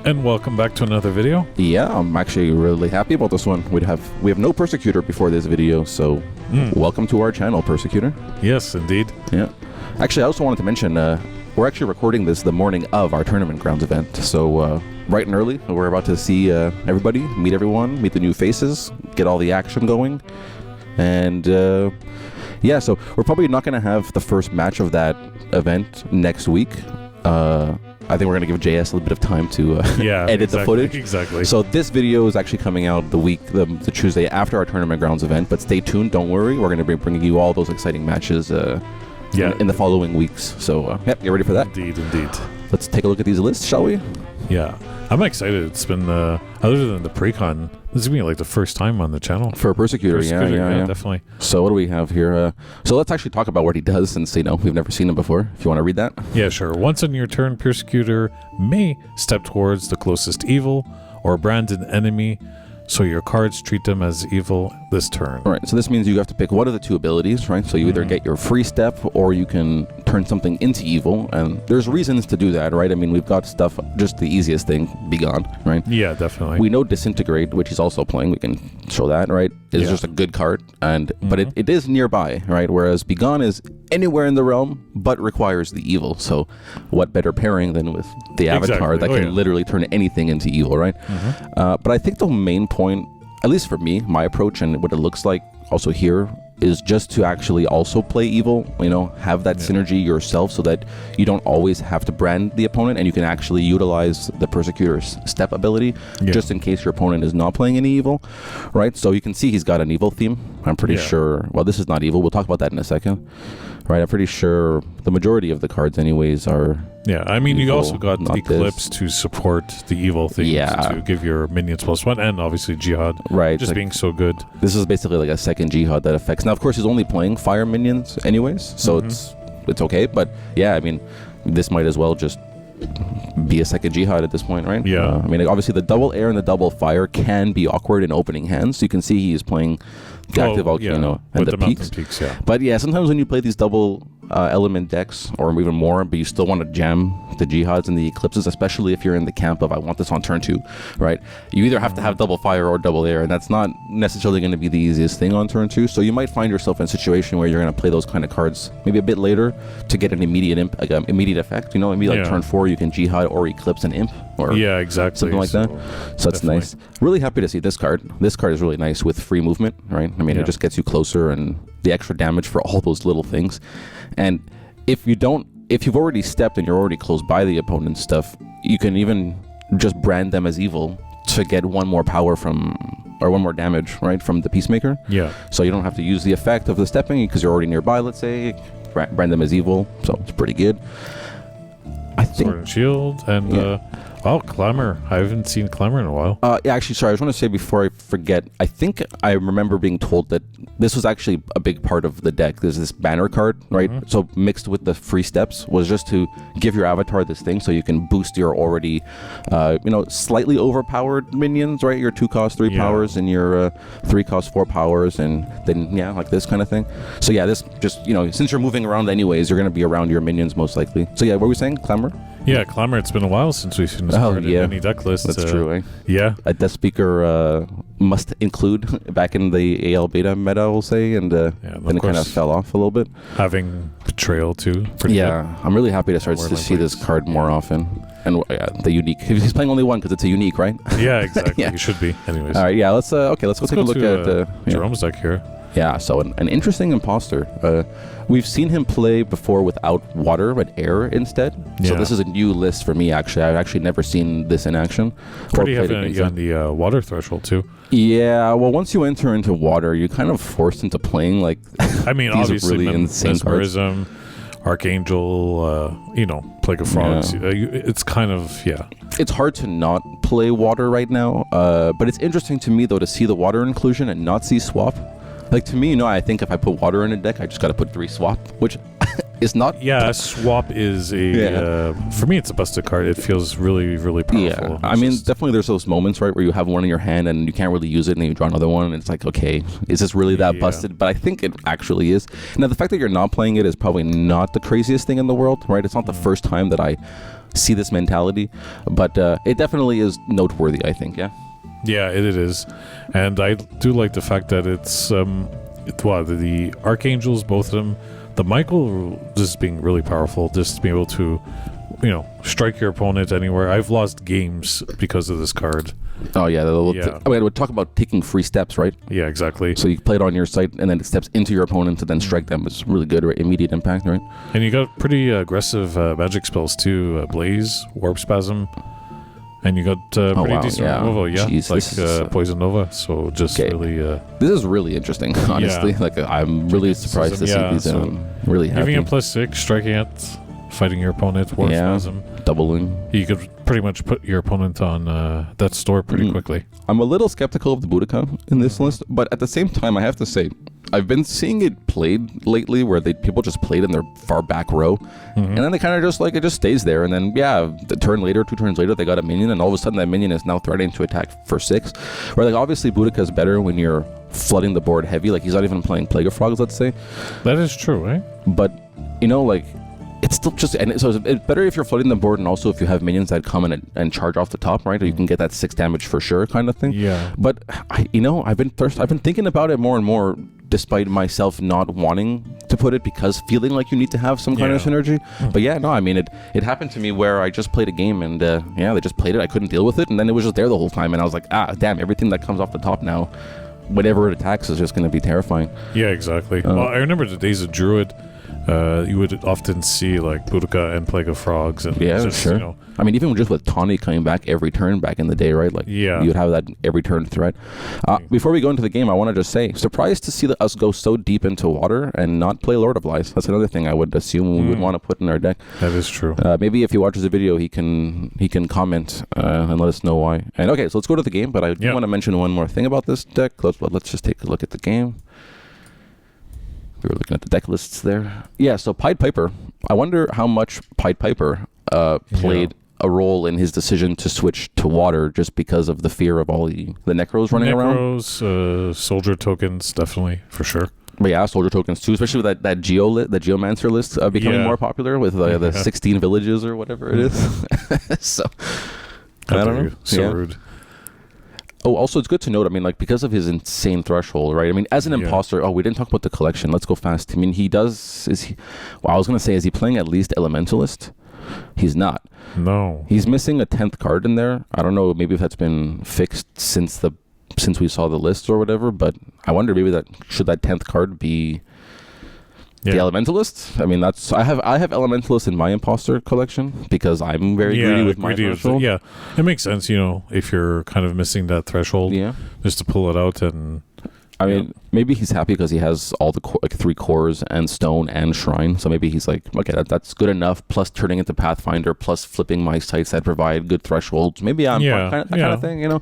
And welcome back to another video. Yeah, I'm actually really happy about this one. We have no Persecutor before this video, so welcome to our channel, Persecutor. Yes, indeed. Yeah. Actually, I also wanted to mention, we're actually recording this the morning of our Tournament Grounds event, so bright and early, we're about to see everybody, meet everyone, meet the new faces, get all the action going, and yeah, so we're probably not going to have the first match of that event next week. I think we're going to give JS a little bit of time to edit the footage. Exactly. So this video is actually coming out the Tuesday after our Tournament Grounds event, but stay tuned, don't worry. We're going to be bringing you all those exciting matches in the following weeks. So, yep, you ready for that? Indeed. Let's take a look at these lists, shall we? Yeah. I'm excited. It's been, other than the pre-con, this is going to be like the first time on the channel. For Persecutor, yeah, definitely. So what do we have here? So let's actually talk about what he does, since, we've never seen him before, if you want to read that. Yeah, sure. Once on your turn, Persecutor may step towards the closest evil or brand an enemy, so your cards treat them as evil this turn. All right, so this means you have to pick one of the two abilities, right? So you either get your free step or you can turn something into evil, and there's reasons to do that, right? I mean, we've got stuff, just the easiest thing, Be Gone, right? Yeah, definitely. We know Disintegrate, which he's also playing, we can show that, right? It's just a good card, and but it is nearby, right? Whereas Be Gone is anywhere in the realm, but requires the evil. So what better pairing than with the avatar that can literally turn anything into evil, right? But I think the main point, at least for me, my approach and what it looks like also here, is just to actually also play evil, have that synergy yourself, so that you don't always have to brand the opponent, and you can actually utilize the Persecutor's step ability just in case your opponent is not playing any evil, right? So you can see he's got an evil theme. I'm pretty sure, well, this is not evil, we'll talk about that in a second, right? I'm pretty sure the majority of the cards anyways are I mean, evil, you also got Eclipse to support the evil themes, to give your minions +1, and obviously Jihad, just being so good. This is basically like a second Jihad that affects. Now, of course, he's only playing fire minions anyways, so it's okay. But yeah, I mean, this might as well just be a second Jihad at this point, right? Yeah. I mean, obviously the double air and the double fire can be awkward in opening hands. So you can see he is playing the active volcano and the peaks. But yeah, sometimes when you play these double element decks, or even more, but you still want to jam the Jihads and the Eclipses, especially if you're in the camp of I want this on turn 2, right? You either have to have double fire or double air, and that's not necessarily going to be the easiest thing on turn 2. So you might find yourself in a situation where you're going to play those kind of cards maybe a bit later to get an immediate immediate effect. Maybe like turn 4 you can Jihad or Eclipse an imp, or something like that. So that's nice. Really happy to see this card. This card is really nice with free movement, right? I mean, it just gets you closer, and the extra damage for all those little things. And if you've already stepped and you're already close by the opponent's stuff, you can even just brand them as evil to get one more power or one more damage, right, from the Peacemaker. Yeah. So you don't have to use the effect of the stepping because you're already nearby, let's say. Brand them as evil, so it's pretty good. I think Sword and Shield and Clamor. I haven't seen Clamor in a while. Actually, sorry, I just want to say before I forget, I think I remember being told that this was actually a big part of the deck. There's this banner card, right? So mixed with the free steps was just to give your avatar this thing so you can boost your already, slightly overpowered minions, right? Your 2 cost 3 powers and your 3 cost 4 powers, and then, like this kind of thing. So yeah, this just, since you're moving around anyways, you're going to be around your minions most likely. So yeah, what were we saying? Clamor? Yeah, Clamor. It's been a while since we've seen this card in any deck list. That's true, eh? Yeah. A Death Speaker must include back in the AL beta meta, we'll say, and then it kind of fell off a little bit. Having Betrayal, too. Pretty good. I'm really happy to start to see this card more often. And the unique. He's playing only one because it's a unique, right? Yeah, exactly. You should be. Anyways. All right, let's go take a look at Jerome's deck here. Yeah, so an interesting Imposter. We've seen him play before without water, but air instead. So this is a new list for me, actually. I've actually never seen this in action. Pretty heavy on the water threshold, too. Yeah, well, once you enter into water, you're kind of forced into playing, like, I mean, these obviously, really insane Mesmerism, Archangel, Plague of Frogs. It's kind of, It's hard to not play water right now, but it's interesting to me, though, to see the water inclusion and not see swap. Like, to me, I think if I put water in a deck, I just got to put 3 swap, which is not... Yeah, swap is for me, it's a busted card. It feels really, really powerful. Yeah, I mean, definitely there's those moments, right, where you have one in your hand and you can't really use it, and then you draw another one, and it's like, okay, is this really that busted? But I think it actually is. Now, the fact that you're not playing it is probably not the craziest thing in the world, right? It's not the first time that I see this mentality, but it definitely is noteworthy, I think. Yeah, it is. And I do like the fact that it's the archangels, both of them, the Michael just being really powerful, just being able to, strike your opponent anywhere. I've lost games because of this card. Oh yeah, I mean, we'll talk about taking free steps, right? Yeah, exactly. So you play it on your site, and then it steps into your opponent to then strike them. It's really good, right? Immediate impact, right? And you got pretty aggressive magic spells too. Blaze, Warp Spasm, and you got pretty decent removal. Yeah, Jeez, Poison Nova. So just really. This is really interesting, honestly. Yeah. Like I'm really surprised to see these. So really happy. Giving a +6, striking it, fighting your opponent, Warp Spasm, doubling. You could pretty much put your opponent on that store pretty quickly. I'm a little skeptical of the Boudica in this list, but at the same time, I have to say, I've been seeing it played lately where people just played in their far back row, and then they kind of just it just stays there, and then the turn later, 2 turns later, they got a minion, and all of a sudden that minion is now threatening to attack for 6. Where obviously Boudica is better when you're flooding the board heavy, he's not even playing Plague of Frogs, let's say. That is true, eh? But it's still just, and so it's better if you're flooding the board, and also if you have minions that come in and charge off the top, right? Or you can get that 6 damage for sure, kind of thing. Yeah. But I've been thinking about it more and more, despite myself not wanting to put it, because feeling like you need to have some kind of synergy. But it happened to me where I just played a game and they just played it. I couldn't deal with it, and then it was just there the whole time, and I was like, damn, everything that comes off the top now, whenever it attacks, is just going to be terrifying. Yeah, exactly. Well, I remember the days of Druid. You would often see Boudica and Plague of Frogs, and sure. I mean, even just with Tawny coming back every turn back in the day, right? You would have that every turn threat. Before we go into the game, I want to just say, surprised to see us go so deep into water and not play Lord of Lies. That's another thing I would assume we would want to put in our deck. That is true. Maybe if he watches the video, he can comment and let us know why. And okay, so let's go to the game. But I do want to mention one more thing about this deck. Let's just take a look at the game. We were looking at the deck lists there. Yeah, so Pied Piper. I wonder how much Pied Piper played a role in his decision to switch to water, just because of the fear of all the Necros running around. Necros, soldier tokens, definitely, for sure. But yeah, soldier tokens too, especially with that Geomancer list becoming more popular with the 16 villages or whatever it is. So, I don't know. So rude. Oh, also, it's good to note, because of his insane threshold, right? As an imposter, we didn't talk about the collection. Let's go fast. I was going to say, is he playing at least Elementalist? He's not. No. He's missing a 10th card in there. I don't know, maybe if that's been fixed since we saw the list or whatever, but I wonder maybe should that 10th card be the Elementalist? I have Elementalist in my Imposter collection because I'm very greedy with my threshold. Yeah, it makes sense, if you're kind of missing that threshold, just to pull it out. And maybe he's happy because he has all the 3 cores and stone and shrine, so maybe he's like, okay, that's good enough, plus turning into Pathfinder, plus flipping my sites that provide good thresholds. Maybe I'm that kind of thing,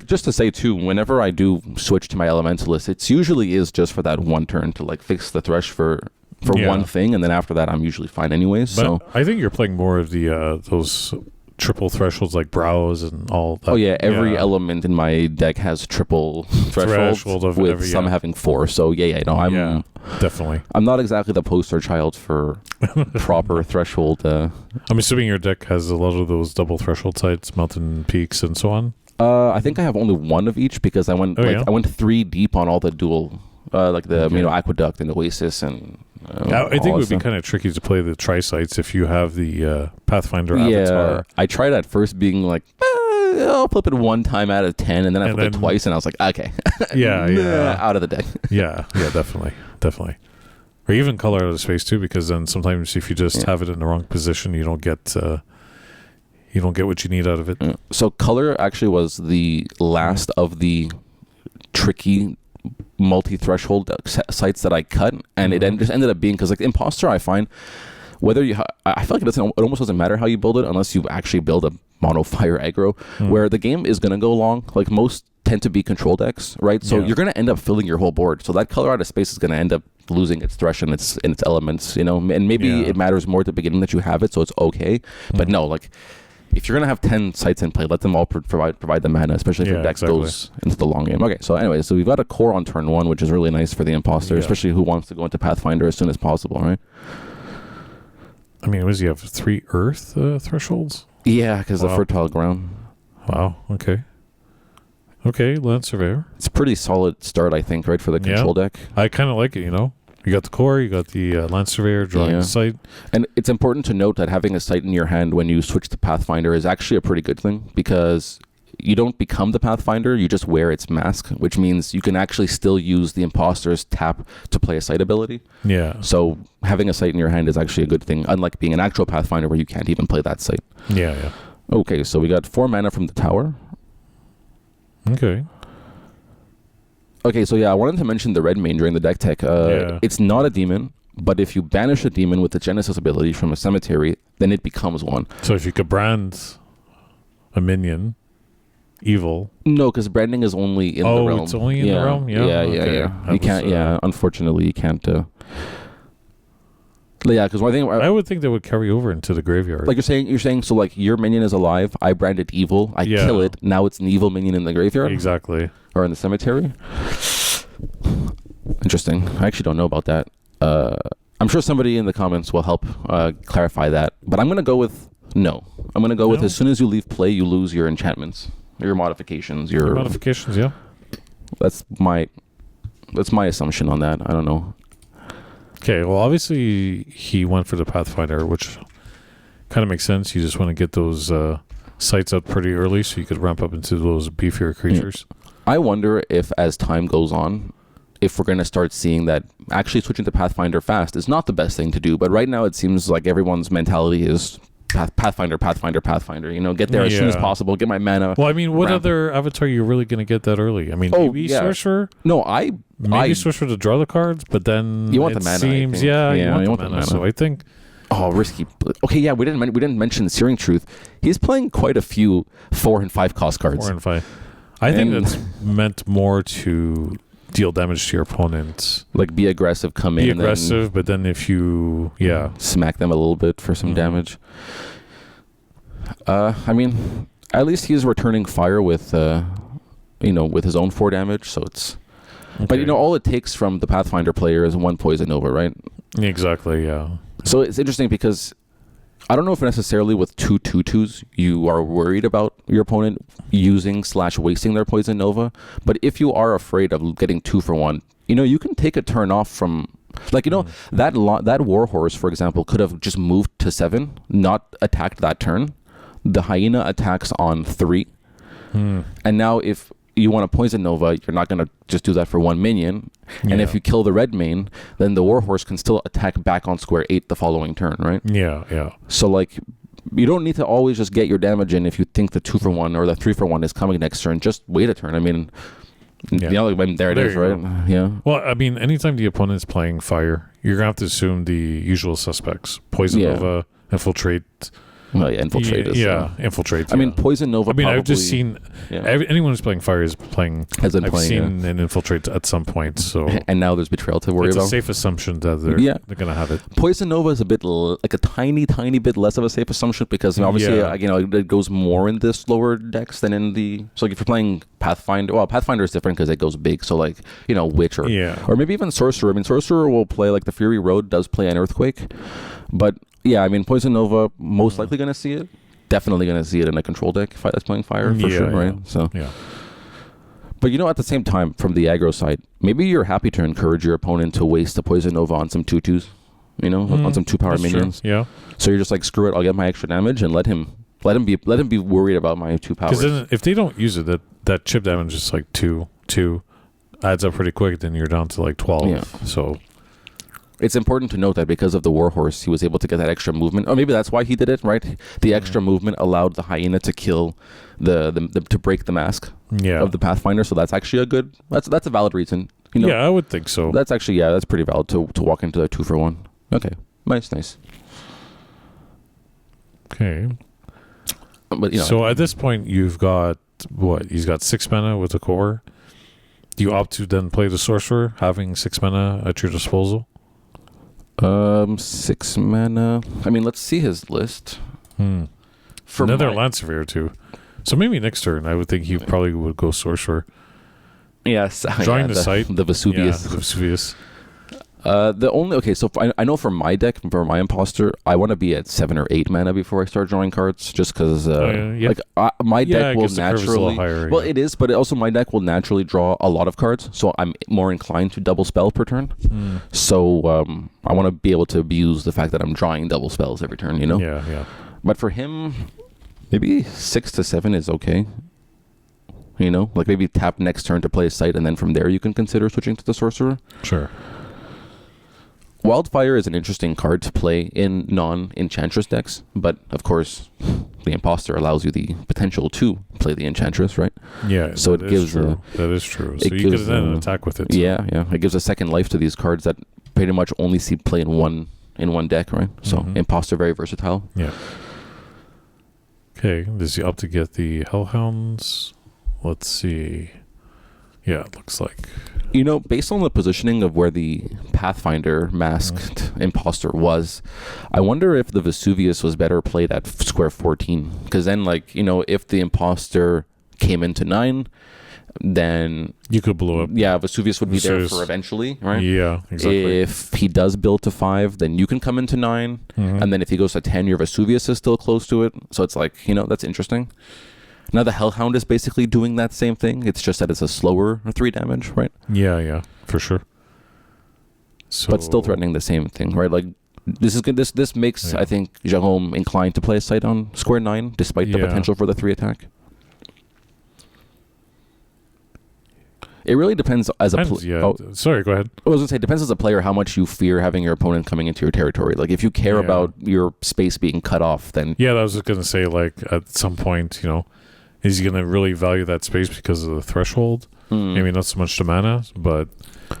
just to say too, whenever I do switch to my Elementalist, it usually is just for that one turn to fix the thresh for one thing, and then after that I'm usually fine anyways. But so I think you're playing more of the those triple thresholds like brows and all that. Oh yeah, every element in my deck has triple thresholds with some having 4. So I'm definitely. I'm not exactly the poster child for proper threshold. I'm assuming your deck has a lot of those double threshold sites, mountain peaks, and so on. I think I have only one of each because I went I went 3 deep on all the dual, Aqueduct and Oasis and. I think it would be kind of tricky to play the tri-sites if you have the Pathfinder avatar. Yeah, I tried at first being like, I'll flip it 1 time out of 10, and then I flipped it twice, and I was like, okay. Out of the deck. yeah, definitely. Or even color out of space too, because then sometimes if you just have it in the wrong position, you don't get what you need out of it. So color actually was the last of the tricky multi-threshold sites that I cut, and it just ended up being, because Imposter, I find whether I feel like it almost doesn't matter how you build it unless you actually build a mono fire aggro, where the game is going to go long. Most tend to be control decks, right? So you're going to end up filling your whole board, so that color out of space is going to end up losing its thresh and its elements, and maybe it matters more at the beginning that you have it, so it's okay. But no, if you're going to have 10 sites in play, let them all provide the mana, especially if your deck goes into the long game. Okay, so anyway, we've got a core on turn 1, which is really nice for the Imposter, especially who wants to go into Pathfinder as soon as possible, right? I mean, what does he have? 3 earth thresholds? Yeah, because the fertile ground. Wow. Okay. Okay, Land Surveyor. It's a pretty solid start, I think, right, for the control deck. I kind of like it, you know. You got the core, you got the Land Surveyor drawing the site. And it's important to note that having a site in your hand when you switch to Pathfinder is actually a pretty good thing, because you don't become the Pathfinder, you just wear its mask, which means you can actually still use the Imposter's tap to play a site ability. Yeah. So having a site in your hand is actually a good thing, unlike being an actual Pathfinder where you can't even play that site. Yeah. Okay, so we got 4 mana from the tower. Okay. Okay, so I wanted to mention the red main during the deck tech. It's not a demon, but if you banish a demon with the Genesis ability from a cemetery, then it becomes one. So if you could brand a minion evil. No, because branding is only in the realm. Oh, it's only in the realm? Yeah. You can't, unfortunately, you can't. Because one thing I would think they would carry over into the graveyard. Like you're saying, so like your minion is alive, I brand it evil, I kill it, now it's an evil minion in the graveyard? Exactly. Or in the cemetery? Interesting. I actually don't know about that. I'm sure somebody in the comments will help clarify that. But I'm going to go with no. I'm going to go with as soon as you leave play, you lose your enchantments, your modifications. Your modifications, yeah. That's my assumption on that. I don't know. Okay, well, obviously he went for the Pathfinder, which kind of makes sense. You just want to get those sites out pretty early so you could ramp up into those beefier creatures. I wonder if, as time goes on, if we're going to start seeing that actually switching to Pathfinder fast is not the best thing to do. But right now it seems like everyone's mentality is Pathfinder. You know, get there as soon as possible, get my mana. Well, I mean, what other avatar are you really going to get that early? I mean, maybe Sorcerer? No, Maybe Sorcerer to draw the cards, but then you want the mana. Seems, you want the mana. So I think... Oh, risky. Okay, we didn't mention Searing Truth. He's playing quite a few 4 and 5 cost cards. 4 and 5. I think that's meant more to deal damage to your opponent. Like be aggressive, be aggressive, but then if you smack them a little bit for some damage. I mean, at least he's returning fire with with his own 4 damage, so it's but all it takes from the Pathfinder player is 1 Poison Nova, right? Exactly, yeah. So it's interesting because I don't know if necessarily with 2 2/2s you are worried about your opponent using/wasting their Poison Nova, but if you are afraid of getting 2 for 1, you can take a turn off from that Warhorse, for example, could have just moved to 7, not attacked that turn. The Hyena attacks on 3, and now if you want a Poison Nova, you're not going to just do that for 1 minion. And if you kill the red main, then the Warhorse can still attack back on square 8 the following turn, right? Yeah. So, you don't need to always just get your damage in if you think the 2 for 1 or the 3 for 1 is coming next turn. Just wait a turn. I mean, there it is, right? Go. Yeah. Well, I mean, anytime the opponent's playing fire, you're going to have to assume the usual suspects. Poison Nova, Infiltrate... Well, infiltrate is... infiltrate. I mean, Poison Nova I've just seen... anyone who's playing fire is playing... I've seen an infiltrate at some point, so... And now there's Betrayal to worry about. It's a safe assumption that they're going to have it. Poison Nova is a bit... like a tiny, tiny bit less of a safe assumption because obviously, it goes more in the slower decks than in the... So if you're playing Pathfinder... Well, Pathfinder is different because it goes big, so Witch or maybe even Sorcerer. I mean, Sorcerer will play... the Fury Road does play an Earthquake, but... Yeah, I mean, Poison Nova, most likely going to see it. Definitely going to see it in a control deck that's playing fire, for sure, right? So, But, at the same time, from the aggro side, maybe you're happy to encourage your opponent to waste a Poison Nova on some 2/2s, on some 2-power minions. True. Yeah. So you're just like, screw it, I'll get my extra damage and let him be worried about my 2 powers. Because then if they don't use it, that chip damage is 2 adds up pretty quick, then you're down to 12. Yeah. So... It's important to note that because of the Warhorse, he was able to get that extra movement. Or maybe that's why he did it, right? The extra movement allowed the Hyena to kill to break the mask of the Pathfinder. So that's actually that's a valid reason. Yeah, I would think so. That's actually, that's pretty valid to walk into the 2 for 1. Okay. Nice. Okay. But, so at this point, you've got, he's got 6 mana with the core. Do you opt to then play the Sorcerer, having 6 mana at your disposal? 6 mana. I mean, let's see his list. For another Land Surveyor too. So maybe next turn, I would think he probably would go Sorcerer. Yes. Drawing the site. The Vesuvius. Yeah, the Vesuvius. So I know for my deck, for my Imposter, I want to be at 7 or 8 mana before I start drawing cards, just because my deck will naturally. Higher, well, it is, but also my deck will naturally draw a lot of cards, so I'm more inclined to double spell per turn. So I want to be able to abuse the fact that I'm drawing double spells every turn. Yeah. But for him, maybe 6 to 7 is okay. Like maybe tap next turn to play a site, and then from there you can consider switching to the Sorcerer. Sure. Wildfire is an interesting card to play in non-Enchantress decks, but of course, the Imposter allows you the potential to play the Enchantress, right? Yeah, so it gives that is true. So you could then attack with it. So. Yeah. It gives a second life to these cards that pretty much only see play in one deck, right? So Imposter, very versatile. Yeah. Okay, does he opt to get the Hellhounds? Let's see. Yeah, it looks like. Based on the positioning of where the Pathfinder masked Imposter was, I wonder if the Vesuvius was better played at square 14. Because then, if the Imposter came into 9, then... You could blow up. Yeah, Vesuvius would be there for eventually, right? Yeah, exactly. If he does build to 5, then you can come into 9. And then if he goes to 10, your Vesuvius is still close to it. So it's that's interesting. Now the Hellhound is basically doing that same thing. It's just that it's a slower 3 damage, right? Yeah, for sure. So, but still threatening the same thing, right? Like this is good. This makes I think Jérôme inclined to play a site on square 9, despite the potential for the 3 attack. It really depends as a player. Sorry, go ahead. I was gonna say, it depends as a player how much you fear having your opponent coming into your territory. Like if you care about your space being cut off, then I was just gonna say, like at some point, is he going to really value that space because of the threshold? Maybe not so much the mana, but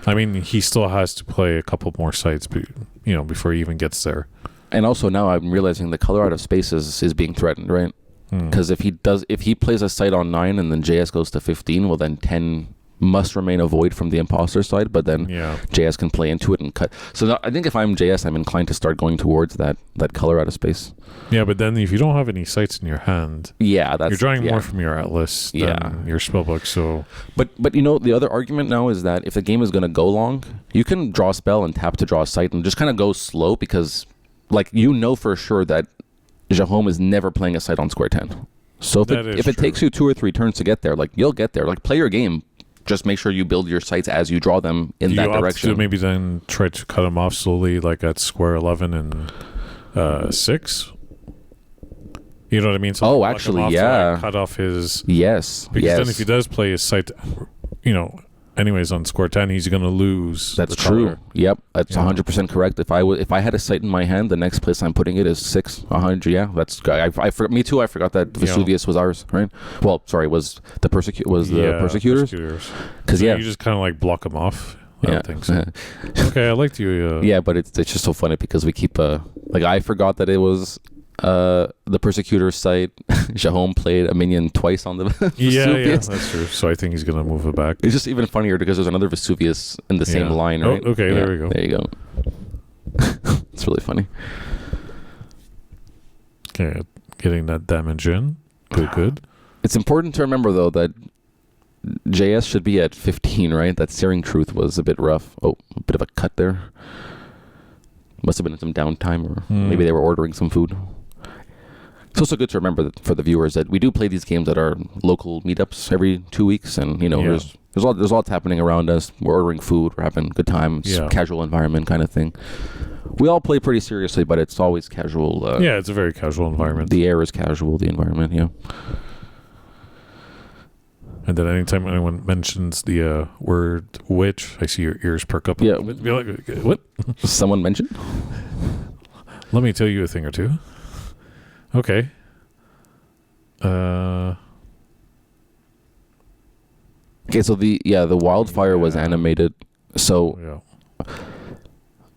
I mean, he still has to play a couple more sites, before he even gets there. And also now I'm realizing the color out of space is being threatened, right? Because if he plays a site on 9 and then JS goes to 15, well then 10 must remain a void from the Imposter side, but then JS can play into it and cut. So now, I think if I'm JS, I'm inclined to start going towards that color out of space. Yeah, but then if you don't have any sites in your hand, you're drawing more from your Atlas than your spellbook. So, but the other argument now is that if the game is going to go long, you can draw a spell and tap to draw a site and just kind of go slow because, for sure that Jérôme is never playing a site on square 10. So if it takes you 2 or 3 turns to get there, you'll get there. Play your game. Just make sure you build your sites as you draw them in that direction. Maybe then try to cut them off slowly, at square 11 and 6. You know what I mean? So actually, to, cut off his... Yes. Because then if he does play his site, anyways, on score 10, he's going to lose. That's true. Yep, that's 100% correct. If I had a site in my hand, the next place I'm putting it is 6, 100. Yeah, that's me too. I forgot that Vesuvius was ours, right? Well, sorry, was the Persecutors? Because you just kind of block them off. I don't think so. Okay, I liked you. Yeah, but it's just so funny because we keep I forgot that it was the Persecutor site. Jérôme played a minion twice on the Vesuvius. Yeah, that's true. So I think he's gonna move it back. It's just even funnier because there's another Vesuvius in the same line, right? Oh, okay, there we go. There you go. It's really funny. Okay, getting that damage in. Good. It's important to remember though that JS should be at 15, right? That Searing Truth was a bit rough. Oh, a bit of a cut there. Must have been some downtime, or maybe they were ordering some food. It's also good to remember that for the viewers that we do play these games at our local meetups every 2 weeks, and there's lots happening around us. We're ordering food, we're having a good time, it's casual environment kind of thing. We all play pretty seriously, but it's always casual. It's a very casual environment. The air is casual, the environment, And then anytime anyone mentions the word witch, I see your ears perk up. Yeah. Be like, what? Someone mentioned? Let me tell you a thing or two. Okay. Okay, so the wildfire was animated. So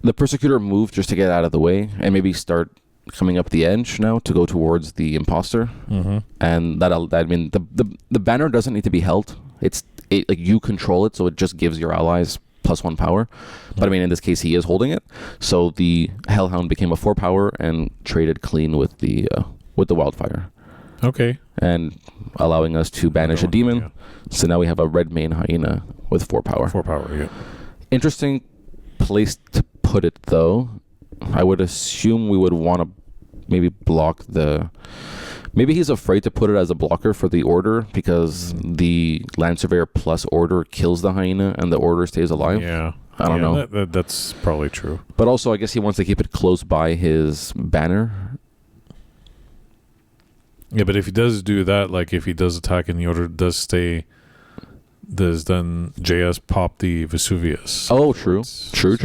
the Persecutor moved just to get out of the way and maybe start coming up the edge now to go towards the Imposter. And the banner doesn't need to be held. You control it, so it just gives your allies +1 power. But in this case he is holding it, so the Hellhound became a 4 power and traded clean with the wildfire. Okay. And allowing us to banish a demon. So now we have a red main hyena with 4 power. 4 power, yeah. Interesting place to put it, though, I would assume we would want to maybe block the... Maybe he's afraid to put it as a blocker for the Order because the Land Surveyor plus Order kills the Hyena and the Order stays alive. Yeah. I don't know. That's probably true. But also, I guess he wants to keep it close by his banner. Yeah, but if he does do that, like if he does attack and the Order does stay, does then JS pop the Vesuvius? Oh, true. True.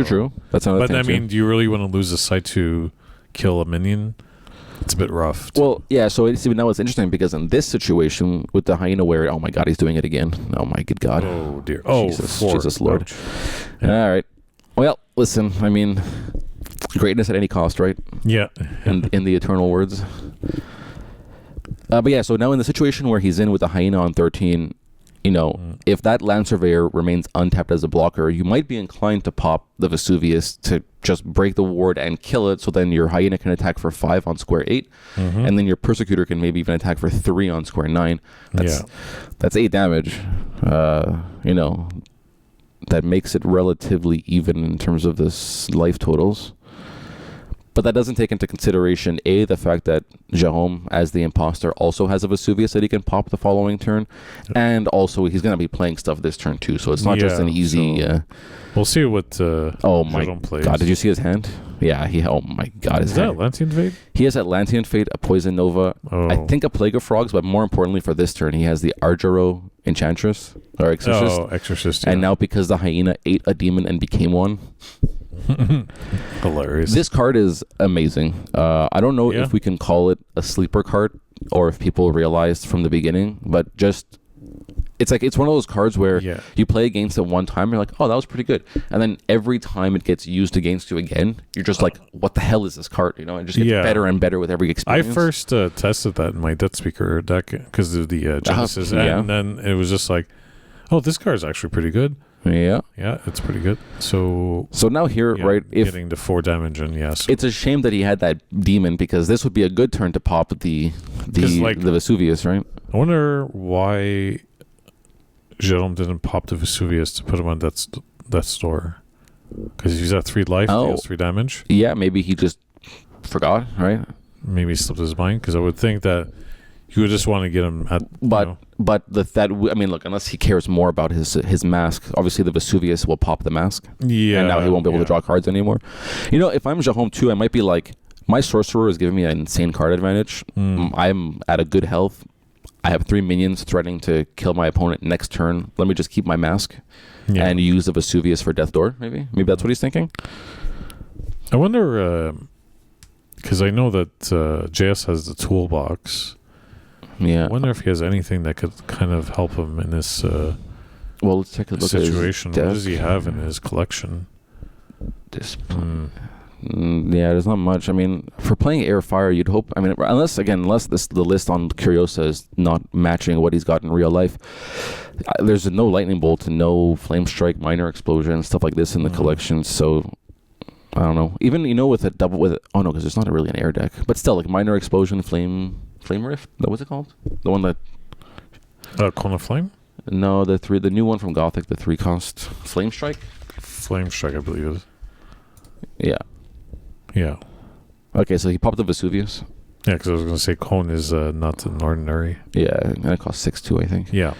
That's another thing. But I mean, do you really want to lose a site to kill a minion? It's a bit rough. Well, yeah, so now it's interesting because in this situation with the Hyena where, oh my god, he's doing it again. Oh my good god. Oh dear. Oh, Jesus Lord. Yeah. All right. Well, listen, I mean, greatness at any cost, right? Yeah. And in the eternal words. But yeah, so now in the situation where he's in with the Hyena on 13, you know, if that Land Surveyor remains untapped as a blocker, you might be inclined to pop the Vesuvius to just break the ward and kill it, so then your Hyena can attack for 5 on square 8, and then your Persecutor can maybe even attack for 3 on square 9. That's 8 damage. You know, that makes it relatively even in terms of this life totals. But that doesn't take into consideration, A, the fact that Jaume, as the imposter, also has a Vesuvius that he can pop the following turn. And also, he's going to be playing stuff this turn, too. So it's not just an easy... we'll see what oh, my plays. God. Did you see his hand? Yeah. Oh, my God. Is that Atlantean Fate? He has Atlantean Fate, a Poison Nova, I think a Plague of Frogs, but more importantly for this turn, he has the Argero Enchantress, or Exorcist. Oh, Exorcist, yeah. And now, because the Hyena ate a demon and became one... Hilarious. This card is amazing. I don't know if we can call it a sleeper card or if people realized from the beginning, but just it's one of those cards where you play against it one time, you're like, oh, that was pretty good, and then every time it gets used against you again, you're just like, what the hell is this card? You know, it just gets better and better with every experience. I first tested that in my Death Speaker deck because of the Genesis, and then it was just like, oh, this card is actually pretty good. Yeah, it's pretty good. So now here, right? If getting the 4 damage, and it's a shame that he had that demon because this would be a good turn to pop the Vesuvius, right? I wonder why Jaume didn't pop the Vesuvius to put him on that store, because he's at 3 life, he has 3 damage. Yeah, maybe he just forgot, right? Maybe he slipped his mind, because I would think that you would just want to get him at. I mean, look, unless he cares more about his mask, obviously the Vesuvius will pop the mask. Yeah. And now he won't be able to draw cards anymore. You know, if I'm Jaume too, I might be like, my Sorcerer is giving me an insane card advantage. I'm at a good health. I have 3 minions threatening to kill my opponent next turn. Let me just keep my mask and use the Vesuvius for Death Door, maybe. Maybe that's what he's thinking. I wonder, because I know that JS has the toolbox. Yeah. I wonder if he has anything that could kind of help him in this well, let's take a look situation. At his what does he have in his collection? Yeah, there's not much. I mean, for playing Air Fire, you'd hope... I mean, unless the list on Curiosa is not matching what he's got in real life, there's no Lightning Bolt and no Flame Strike, Minor Explosion, stuff like this in the collection, so... I don't know. Even, you know, with a double... oh, no, because there's not really an air deck. But still, like, Minor Explosion, Flame Rift? What's it called? The one that... Cone of Flame? No, the new one from Gothic, the 3-cost. Flame Strike? Flame Strike, I believe it is. Yeah. Okay, so he popped the Vesuvius. Yeah, because I was going to say Cone is not an ordinary. Yeah, and it costs 6-2, I think. Yeah.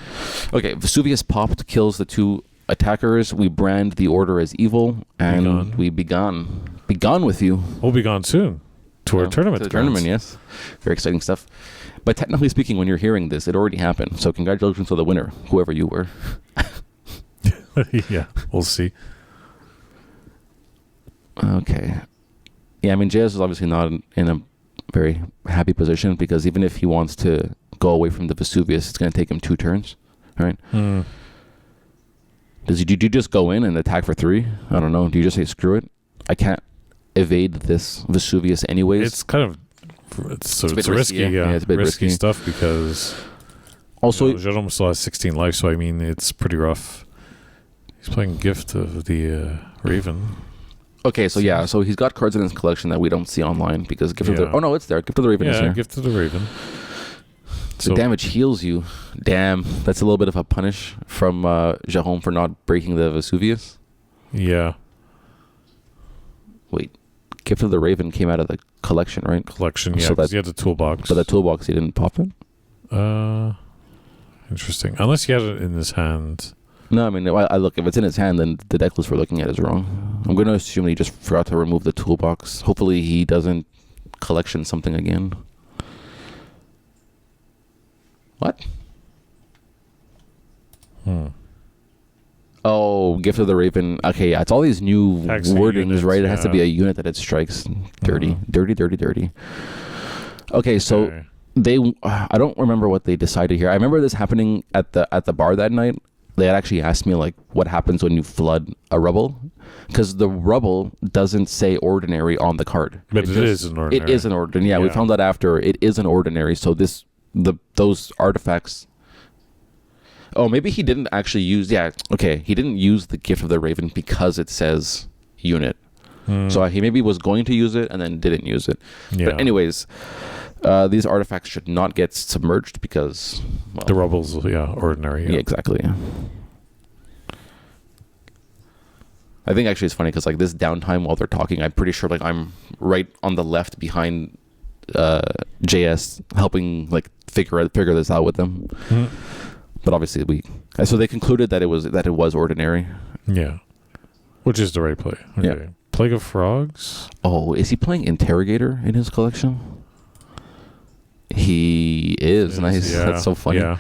Okay, Vesuvius popped, kills the 2 attackers. We brand the Order as evil, and we be gone. Be gone with you. We'll be gone soon. To our tournament. To the tournament, yes. Very exciting stuff. But technically speaking, when you're hearing this, it already happened. So congratulations to the winner, whoever you were. Yeah, we'll see. Okay. Yeah, I mean, JS is obviously not in a very happy position because even if he wants to go away from the Vesuvius, it's going to take him 2 turns, right? Do you just go in and attack for 3? I don't know. Do you just say, screw it? I can't evade this Vesuvius anyways. It's kind of it's risky. Yeah, it's a bit risky stuff because also Jaume still has 16 life, so I mean it's pretty rough. He's playing Gift of the Raven. Okay, so so he's got cards in his collection that we don't see online because Gift of the... Oh no, it's there. Gift of the Raven is here. Gift of the Raven. The damage heals you. Damn, that's a little bit of a punish from Jaume for not breaking the Vesuvius. Yeah. Wait, Gift of the Raven came out of the collection, right? Collection, yeah. So he had the toolbox. But the toolbox, he didn't pop it? Interesting. Unless he had it in his hand. No, I mean, I look, if it's in his hand, then the deck list we're looking at is wrong. I'm going to assume he just forgot to remove the toolbox. Hopefully he doesn't collection something again. What? Oh, Gift of the Raven. Okay, yeah, it's all these new wordings, units, right? It has to be a unit that it strikes. Dirty. Okay, so I don't remember what they decided here. I remember this happening at the bar that night. They had actually asked me, like, what happens when you flood a rubble? Because the rubble doesn't say ordinary on the card. But it is an ordinary. It is an ordinary. Yeah, we found that after. It is an ordinary. So those artifacts... Oh, maybe he didn't actually use... Yeah, okay. He didn't use the Gift of the Raven because it says unit. So he maybe was going to use it and then didn't use it. Yeah. But anyways... these artifacts should not get submerged because... Well, the rubble's, ordinary. Yeah, exactly. Yeah. I think actually it's funny because, like, this downtime while they're talking, I'm pretty sure, like, I'm right on the left behind JS helping, like, figure this out with them. But obviously so they concluded that it was ordinary. Yeah. Which is the right play. Okay. Yeah. Plague of Frogs? Oh, is he playing Interrogator in his collection? He is. Nice. Yeah. That's so funny. Yeah.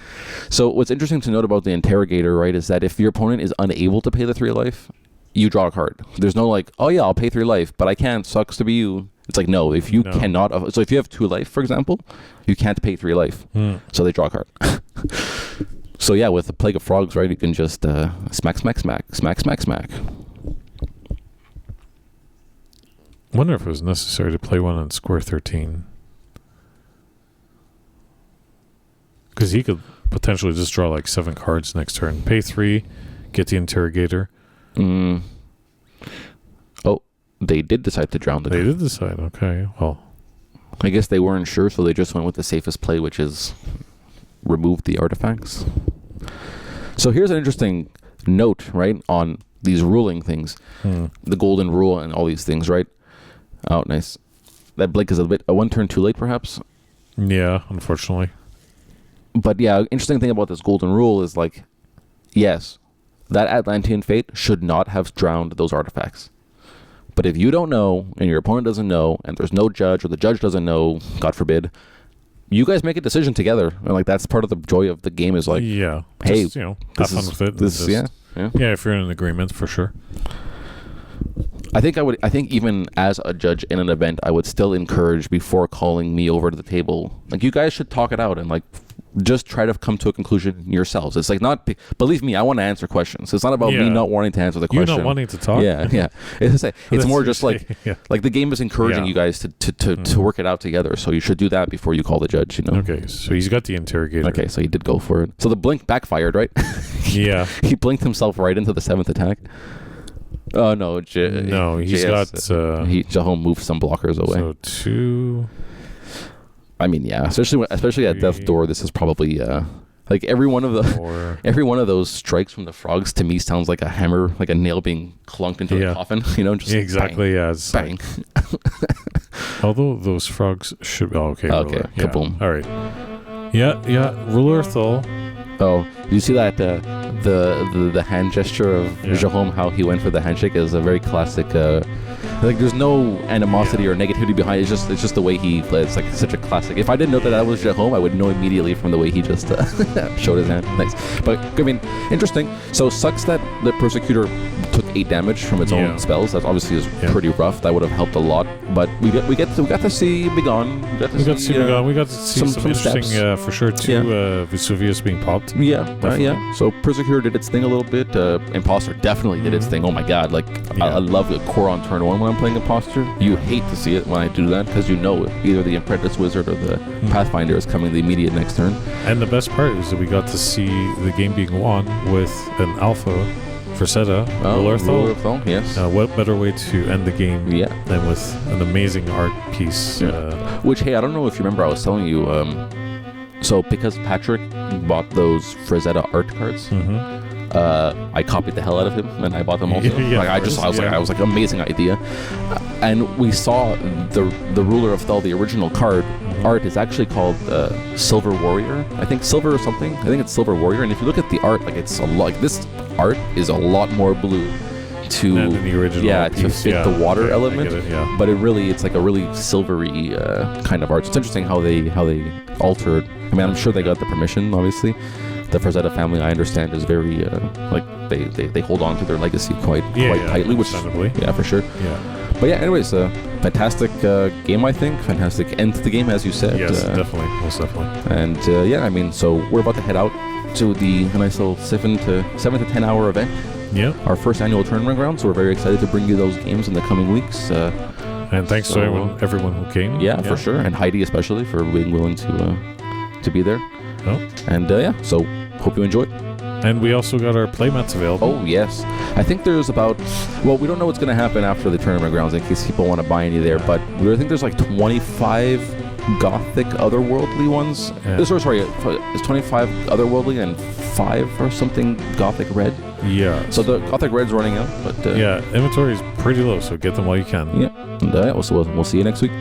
So what's interesting to note about the Interrogator, right, is that if your opponent is unable to pay the 3 life, you draw a card. There's no like, oh yeah, I'll pay 3 life, but I can't. Sucks to be you. It's like, no, if you cannot. So if you have 2 life, for example, you can't pay 3 life. So they draw a card. So yeah, with the Plague of Frogs, right, you can just smack. Wonder if it was necessary to play one on square 13. Because he could potentially just draw like 7 cards next turn. Pay 3, get the Interrogator. Oh, they did decide to drown the They did decide, okay. Well, I guess they weren't sure, so they just went with the safest play, which is remove the artifacts. So here's an interesting note, right, on these ruling things. The golden rule and all these things, right? Oh, nice. That blink is a 1 turn too late, perhaps? Yeah, unfortunately. But yeah, interesting thing about this golden rule is, like, yes, that Atlantean Fate should not have drowned those artifacts. But if you don't know, and your opponent doesn't know, and there's no judge, or the judge doesn't know, God forbid, you guys make a decision together. And, like, that's part of the joy of the game is, like, hey, just, have fun with it. Yeah, if you're in an agreement, for sure. I think even as a judge in an event, I would still encourage, before calling me over to the table, like, you guys should talk it out and, like, just try to come to a conclusion yourselves. It's like, not, believe me, I want to answer questions. It's not about me not wanting to answer the question. You not wanting to talk? Yeah. It's more just like, like the game is encouraging you guys to work it out together. So you should do that before you call the judge, Okay, so he's got the Interrogator. Okay, so he did go for it. So the blink backfired, right? Yeah. He blinked himself right into the 7th attack. Oh, no. He's got... Jahom moved some blockers away. So 2... I mean, yeah, especially at Death Door, this is probably like every one of those strikes from the frogs to me sounds like a hammer, like a nail being clunked into the coffin. Just exactly. Bang, yeah, bang. Although those frogs should. Oh, okay. Okay. Yeah. Kaboom. All right. Yeah. Ruler Thul. Oh, did you see that the hand gesture of Jahom? How he went for the handshake is a very classic. Like, there's no animosity or negativity behind it. It's just the way he plays. It's like such a classic. If I didn't know that was Jahom, I would know immediately from the way he just showed his hand. Nice. But I mean, interesting. So sucks that the Persecutor took 8 damage from its own spells. That obviously is pretty rough. That would have helped a lot. But we got to see Begone. We got to see Begone. We got to see some interesting, for sure, too. Vesuvius being popped. Yeah. So Persecutor did its thing a little bit. Imposter definitely did its thing. Oh my god! Like, I love the core on turn 1 when I'm playing Imposter. You hate to see it when I do that because either the Apprentice Wizard or the Pathfinder is coming the immediate next turn. And the best part is that we got to see the game being won with an alpha for Seta. Ruler Thul. Yes. What better way to end the game than with an amazing art piece? Which, hey, I don't know if you remember, I was telling you. So because Patrick bought those Frazetta art cards, I copied the hell out of him and I bought them also. Yeah, I was like, amazing idea. And we saw the Ruler of Thel, the original card art is actually called Silver Warrior. I think Silver or something. I think it's Silver Warrior. And if you look at the art, like it's a lot. Like this art is a lot more blue to the original to fit the water element. But it's like a really silvery kind of art. So it's interesting how they altered. I mean, I'm sure they got the permission, obviously. The Frazetta family, I understand, is very they hold on to their legacy quite tightly, which for sure. Yeah. But yeah, anyways, fantastic game, I think. Fantastic end to the game, as you said. Yes, definitely, most definitely. And I mean, so we're about to head out to the nice little 7 to 10 hour event. Yeah. Our first annual tournament round. So we're very excited to bring you those games in the coming weeks. And thanks to everyone who came. Yeah, for sure, and Heidi especially for being willing to be there. Oh. And so hope you enjoy. And we also got our playmats available. Oh, yes. I think there's we don't know what's going to happen after the tournament grounds in case people want to buy any there, but I think there's like 25 Gothic Otherworldly ones. Yeah. Sorry, it's 25 Otherworldly and 5 or something Gothic Red. Yeah. So the Gothic Red's running out, but... inventory is pretty low, so get them while you can. Yeah. And we'll see you next week.